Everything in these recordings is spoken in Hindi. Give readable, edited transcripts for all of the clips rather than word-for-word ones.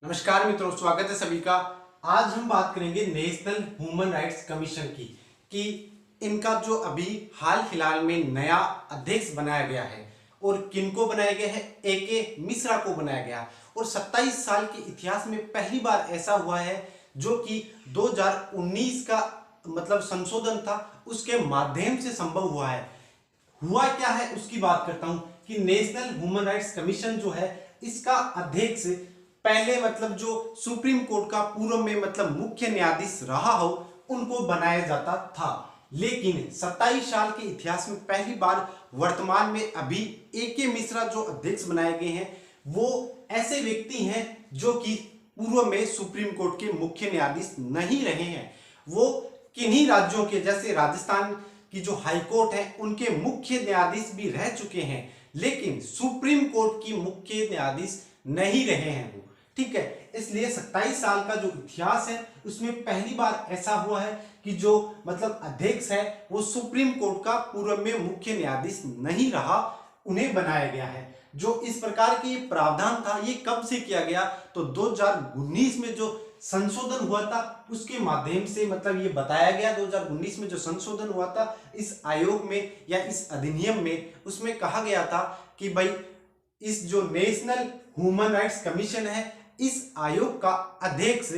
नमस्कार मित्रों, स्वागत है सभी का। आज हम बात करेंगे नेशनल ह्यूमन राइट्स कमीशन की कि इनका जो अभी हाल फिलहाल में नया अध्यक्ष बनाया गया है और किनको बनाया गया है, AK मिश्रा को बनाया गया और 27 साल के इतिहास में पहली बार ऐसा हुआ है जो कि 2019 का मतलब संशोधन था उसके माध्यम से संभव हुआ है। हुआ क्या है उसकी बात करता हूं कि नेशनल ह्यूमन राइट्स कमीशन जो है इसका अध्यक्ष पहले मतलब जो सुप्रीम कोर्ट का पूर्व में मतलब मुख्य न्यायाधीश रहा हो उनको बनाया जाता था, लेकिन 27 साल के इतिहास में पहली बार वर्तमान में अभी AK मिश्रा जो अध्यक्ष बनाए गए हैं वो ऐसे व्यक्ति हैं जो कि पूर्व में सुप्रीम कोर्ट के मुख्य न्यायाधीश नहीं रहे हैं। वो किन्हीं राज्यों के जैसे राजस्थान की जो हाईकोर्ट है उनके मुख्य न्यायाधीश भी रह चुके हैं, लेकिन सुप्रीम कोर्ट की मुख्य न्यायाधीश नहीं रहे हैं वो। ठीक है, इसलिए 27 साल का जो इतिहास है उसमें पहली बार ऐसा हुआ है कि जो मतलब अध्यक्ष है वो सुप्रीम कोर्ट का पूर्व में मुख्य न्यायाधीश नहीं रहा, उन्हें बनाया गया है। जो इस प्रकार की प्रावधान था ये कब से किया गया, तो 2019 में जो संशोधन हुआ था उसके माध्यम से मतलब ये बताया गया। 2019 में जो संशोधन हुआ था इस आयोग में या इस अधिनियम में, उसमें कहा गया था कि भाई इस जो नेशनल ह्यूमन राइट्स कमीशन है इस आयोग का अध्यक्ष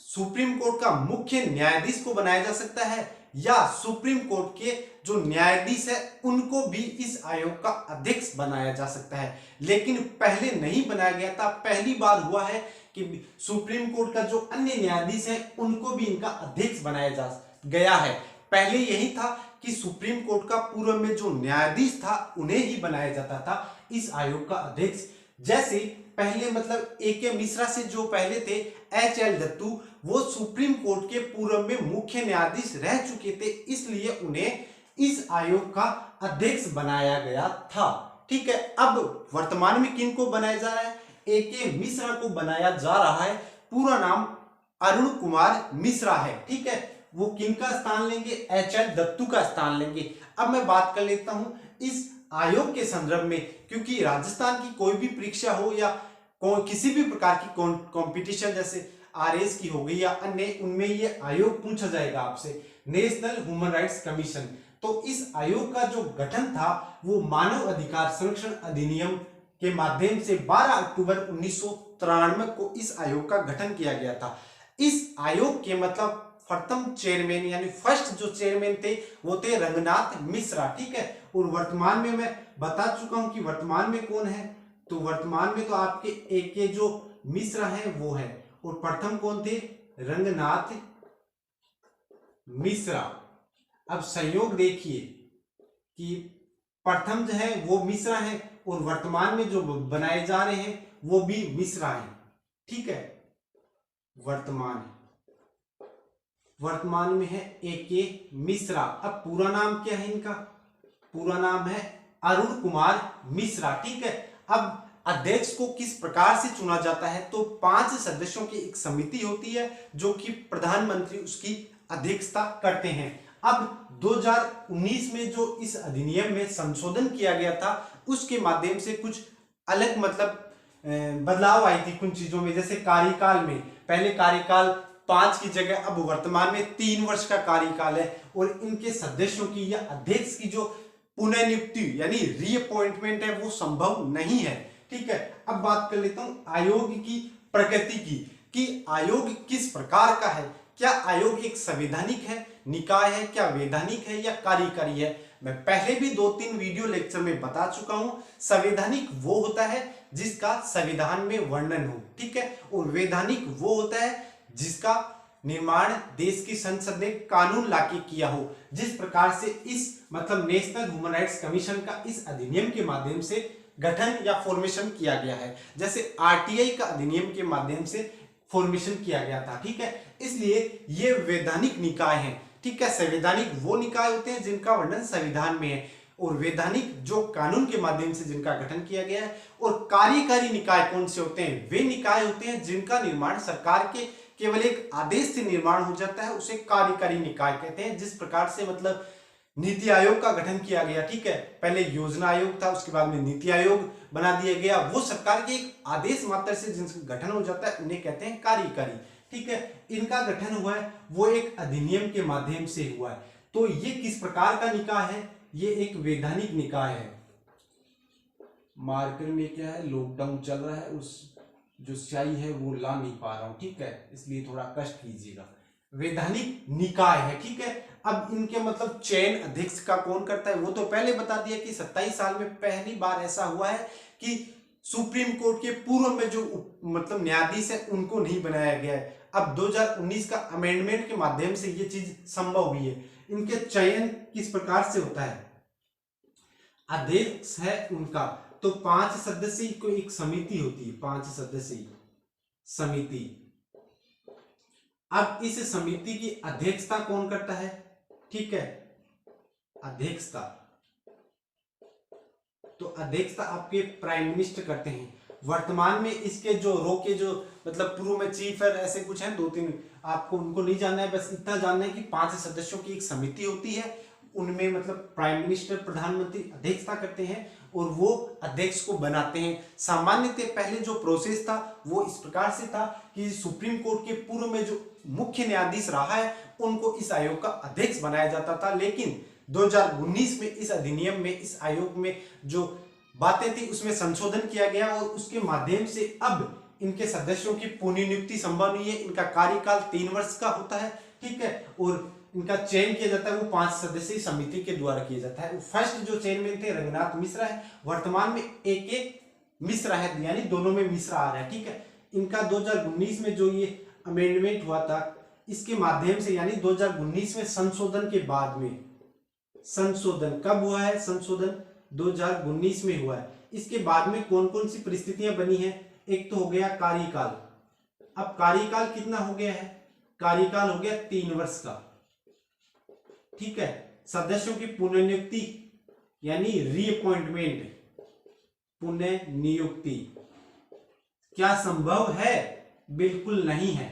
सुप्रीम कोर्ट का मुख्य न्यायाधीश को बनाया जा सकता है या सुप्रीम कोर्ट के जो न्यायाधीश है उनको भी इस आयोग का अध्यक्ष बनाया जा सकता है, लेकिन पहले नहीं बनाया गया था। पहली बार हुआ है कि सुप्रीम कोर्ट का जो अन्य न्यायाधीश है उनको भी इनका अध्यक्ष बनाया जा गया है। पहले यही था कि सुप्रीम कोर्ट का पूर्व में जो न्यायाधीश था उन्हें ही बनाया जाता था इस आयोग का अध्यक्ष। जैसे पहले मतलब AK मिश्रा से जो पहले थे HL दत्तू, वो सुप्रीम कोर्ट के पूर्व में मुख्य न्यायाधीश रह चुके थे, इसलिए उन्हें इस आयोग का अध्यक्ष बनाया गया था। ठीक है, अब वर्तमान में किनको बनाया जा रहा है, AK मिश्रा को बनाया जा रहा है। पूरा नाम अरुण कुमार मिश्रा है। ठीक है, वो किनका स्थान लेंगे, HL दत्तू का स्थान लेंगे। अब मैं बात कर लेता हूं इस आयोग के संदर्भ में, क्योंकि राजस्थान की कोई भी परीक्षा हो या किसी भी प्रकार की कंपटीशन जैसे RS की हो गई या अन्य, उनमें ये आयोग पूछा जाएगा आपसे, नेशनल ह्यूमन राइट्स कमीशन। तो इस आयोग का जो गठन था वो मानव अधिकार संरक्षण अधिनियम के माध्यम से 12 अक्टूबर 1993 को इस आयोग का गठन किया गया था। इस आयोग के मतलब प्रथम चेयरमैन यानी फर्स्ट जो चेयरमैन थे वो थे रंगनाथ मिश्रा। ठीक है, और वर्तमान में मैं बता चुका हूं कि वर्तमान में कौन है, तो वर्तमान में तो आपके AK जो मिश्रा है वो है, और प्रथम कौन थे, रंगनाथ मिश्रा। अब संयोग देखिए कि प्रथम जो है वो मिश्रा है और वर्तमान में जो बनाए जा रहे हैं वो भी मिश्रा है। ठीक है, वर्तमान में है AK मिश्रा। अब पूरा नाम क्या है इनका, पूरा नाम है अरुण कुमार मिश्रा। ठीक है, अब अध्यक्ष को किस प्रकार से चुना जाता है, तो 5 सदस्यों की एक समिति होती है जो कि प्रधानमंत्री उसकी अध्यक्षता करते हैं। अब 2019 में जो इस अधिनियम में संशोधन किया गया था उसके माध्यम से कुछ अलग मतलब बदलाव आई थी कुछ चीजों में, जैसे कार्यकाल में पहले कार्यकाल 5 की जगह अब वर्तमान में 3 वर्ष का कार्यकाल है, और इनके सदस्यों की या अध्यक्ष की जो पुनर्नियुक्ति यानी रीअपॉइंटमेंट है वो संभव नहीं है। ठीक है, अब बात कर लेता हूं आयोग की प्रकृति की कि आयोग किस प्रकार का है। क्या आयोग एक संवैधानिक है, निकाय है, क्या वैधानिक है या कार्यकारी है। मैं पहले भी 2-3 वीडियो लेक्चर में बता चुका हूं, संवैधानिक वो होता है जिसका संविधान में वर्णन हो। ठीक है, और वैधानिक वो होता है जिसका निर्माण देश की संसद ने कानून लाके किया हो, जिस प्रकार से इस मतलब नेशनल ह्यूमन राइट्स कमीशन का इस अधिनियम के माध्यम से गठन या फॉर्मेशन किया गया है, जैसे RTI का अधिनियम के माध्यम से फॉर्मेशन किया गया था। ठीक है, इसलिए ये वैधानिक निकाय है। ठीक है, संवैधानिक वो निकाय होते हैं जिनका वर्णन संविधान में है, और वैधानिक जो कानून के माध्यम से जिनका गठन किया गया है। और कार्यकारी निकाय कौन से होते हैं, वे निकाय होते हैं जिनका निर्माण सरकार के केवल एक आदेश से निर्माण हो जाता है, उसे कार्यकारी निकाय कहते हैं। जिस प्रकार से मतलब नीति आयोग का गठन किया गया, ठीक है। पहले योजना आयोग था, उसके बाद में नीति आयोग बना दिया गया। वो सरकार के एक आदेश मात्र से जिनका गठन हो जाता है उन्हें कहते हैं कार्यकारी, ठीक है। इनका गठन हुआ है वो एक अधिनियम के माध्यम से हुआ है। तो ये किस प्रकार का निकाय है? ये एक वैधानिक निकाय है। मार्कर में क्या है, लॉकडाउन चल रहा है, उस जो स्याही है वो ला नहीं पा रहा हूं, ठीक है, इसलिए थोड़ा कष्ट कीजिएगा। वैधानिक निकाय है, ठीक है। अब इनके मतलब चयन अध्यक्ष का कौन करता है? वो तो पहले बता दिया कि 27 साल में पहली बार ऐसा हुआ है कि सुप्रीम कोर्ट के पूर्व में जो मतलब न्यायाधीश है उनको नहीं बनाया गया है। अब 2019 का अमेंडमेंट के माध्यम से ये चीज संभव हुई है। इनके चयन किस प्रकार से होता है? अध्यक्ष है उनका, तो 5 सदस्यीय को एक समिति होती है, 5 सदस्यीय समिति। अब इस समिति की अध्यक्षता कौन करता है? ठीक है, अध्यक्षता, तो अध्यक्षता आपके प्राइम मिनिस्टर करते हैं। वर्तमान में इसके जो रो के जो मतलब पूर्व में चीफ है ऐसे कुछ हैं 2-3, आपको उनको नहीं जानना है, बस इतना जानना है कि 5 सदस्यों की एक समिति होती है, उनमें मतलब प्राइम मिनिस्टर प्रधानमंत्री अध्यक्षता करते हैं और वो अध्यक्ष को बनाते हैं। सामान्यतः पहले जो प्रोसेस था वो इस प्रकार से था कि सुप्रीम कोर्ट के पूर्व में जो मुख्य न्यायाधीश रहा है उनको इस आयोग का अध्यक्ष बनाया जाता था, लेकिन 2019 में इस अधिनियम में इस आयोग में जो बातें थी उसमें संशोधन किया गया और उसके माध्यम से अब इनके सदस्यों की पुनर्नियुक्ति संभव नहीं है। इनका कार्यकाल 3 वर्ष का होता है, ठीक है, और इनका चयन किया जाता है वो 5 सदस्यीय समिति के द्वारा किया जाता है। फर्स्ट जो चेयरमैन थे रंगनाथ मिश्रा है, वर्तमान में AK मिश्रा है, यानी दोनों में मिश्रा आ रहा है, ठीक है। इनका 2019 में जो ये अमेंडमेंट हुआ था इसके माध्यम से, यानी 2019 में संशोधन के बाद में, संशोधन कब हुआ है? संशोधन 2019 में हुआ है। इसके बाद में कौन कौन सी परिस्थितियां बनी हैं? एक तो हो गया कार्यकाल। अब कार्यकाल कितना हो गया है? कार्यकाल हो गया 3 वर्ष का, ठीक है। सदस्यों की पुनर्नियुक्ति यानी रीअपॉइंटमेंट, पुनर्नियुक्ति क्या संभव है? बिल्कुल नहीं है।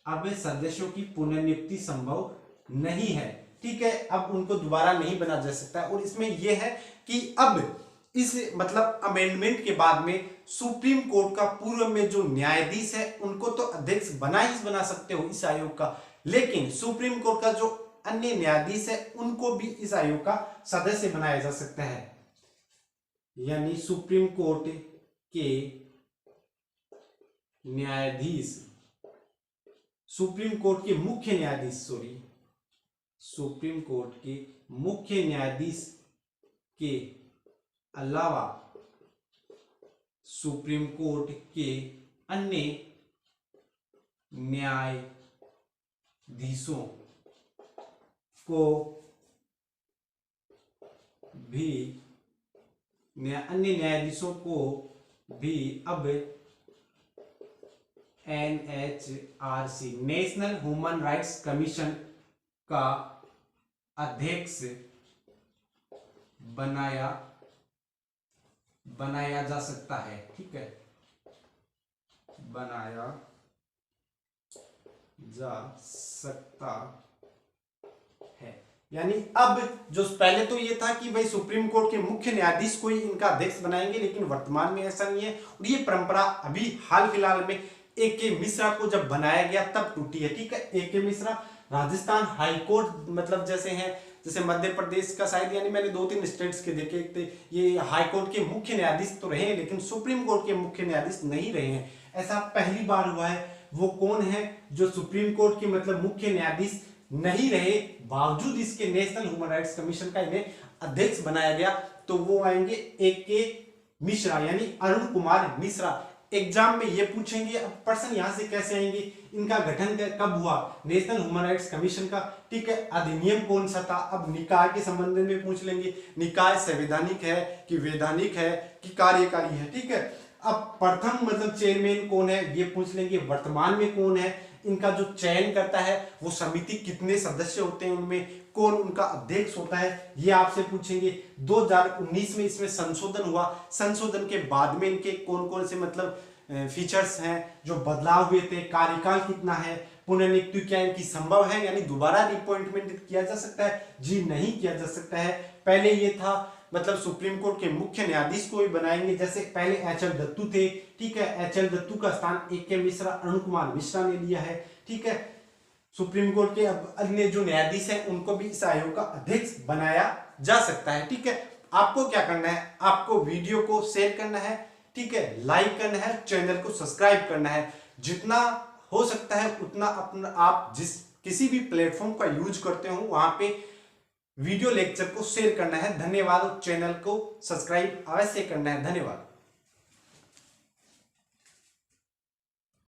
अब सदस्यों की पुनर्नियुक्ति संभव नहीं है, ठीक है। अब उनको दोबारा नहीं बना जा सकता। और इसमें यह है कि अब इस मतलब अमेंडमेंट के बाद में सुप्रीम कोर्ट का पूर्व में जो न्यायाधीश है उनको तो अध्यक्ष बना सकते हो इस आयोग का, लेकिन सुप्रीम कोर्ट का जो अन्य न्यायाधीश है उनको भी इस आयोग का सदस्य बनाया जा सकता है। यानी सुप्रीम कोर्ट के न्यायाधीश, सुप्रीम कोर्ट के मुख्य न्यायाधीश, सुप्रीम कोर्ट के मुख्य न्यायाधीश के अलावा सुप्रीम कोर्ट के अन्य न्यायाधीशों को भी, अन्य न्यायाधीशों को भी अब NHRC national human rights commission का अध्यक्ष बनाया जा सकता है, ठीक है, बनाया जा सकता है। यानी अब जो पहले तो ये था कि भाई सुप्रीम कोर्ट के मुख्य न्यायाधीश को ही इनका अध्यक्ष बनाएंगे, लेकिन वर्तमान में ऐसा नहीं है। और ये परंपरा अभी हाल फिलहाल में AK मिश्रा को जब बनाया गया तब टूटी है, ठीक है। AK Mishra Rajasthan high court मतलब जैसे हैं, जैसे मध्य प्रदेश का शायद, यानी मैंने 2-3 स्टेट्स के देखे थे, ये हाई कोर्ट के मुख्य न्यायाधीश तो रहे हैं लेकिन सुप्रीम कोर्ट के मुख्य न्यायाधीश नहीं रहे हैं। ऐसा पहली बार हुआ है। वो कौन है जो सुप्रीम कोर्ट के मतलब मुख्य न्यायाधीश नहीं रहे, बावजूद इसके नेशनल ह्यूमन राइट्स कमीशन का इन्हें अध्यक्ष बनाया गया? तो वो आएंगे AK मिश्रा, यानी अरुण कुमार मिश्रा। एग्जाम में ये पूछेंगे। अब प्रश्न यहां से कैसे आएंगे? इनका गठन कब हुआ नेशनल ह्यूमन राइट्स कमीशन का, ठीक है। अधिनियम कौन सा था? अब निकाय के संबंध में पूछ लेंगे, निकाय संवैधानिक है कि वैधानिक है कि कार्यकारी है, ठीक है। अब प्रथम मतलब चेयरमैन कौन है ये पूछ लेंगे। वर्तमान में कौन है? इनका जो चयन करता है वो समिति कितने सदस्य होते हैं, उनमें कौन उनका अध्यक्ष होता है, ये आपसे पूछेंगे। 2019 में इसमें संशोधन हुआ। संशोधन के बाद में इनके कौन कौन से मतलब फीचर्स हैं जो बदलाव हुए थे, कार्यकाल कितना है, पुनर्नियुक्ति क्या इनकी संभव है, यानी दोबारा रिअपॉइंटमेंट किया जा सकता है? जी नहीं किया जा सकता है। पहले ये था मतलब सुप्रीम कोर्ट के मुख्य न्यायाधीश को भी बनाएंगे, जैसे पहले एच.एल. दत्तू थे, ठीक है, एच.एल. दत्तू का स्थान ए.के. मिश्रा, अरुण कुमार मिश्रा ने लिया है, ठीक है। सुप्रीम कोर्ट के अब अन्य जो न्यायाधीश हैं उनको भी इस आयोग का अध्यक्ष बनाया जा सकता है, ठीक है। आपको क्या करना है, आपको वीडियो को शेयर करना है, ठीक है, लाइक करना है, चैनल को सब्सक्राइब करना है, जितना हो सकता है उतना अपना आप जिस किसी भी प्लेटफॉर्म का यूज करते हो वहां पे वीडियो लेक्चर को शेयर करना है। धन्यवाद। चैनल को सब्सक्राइब अवश्य करना है। धन्यवाद।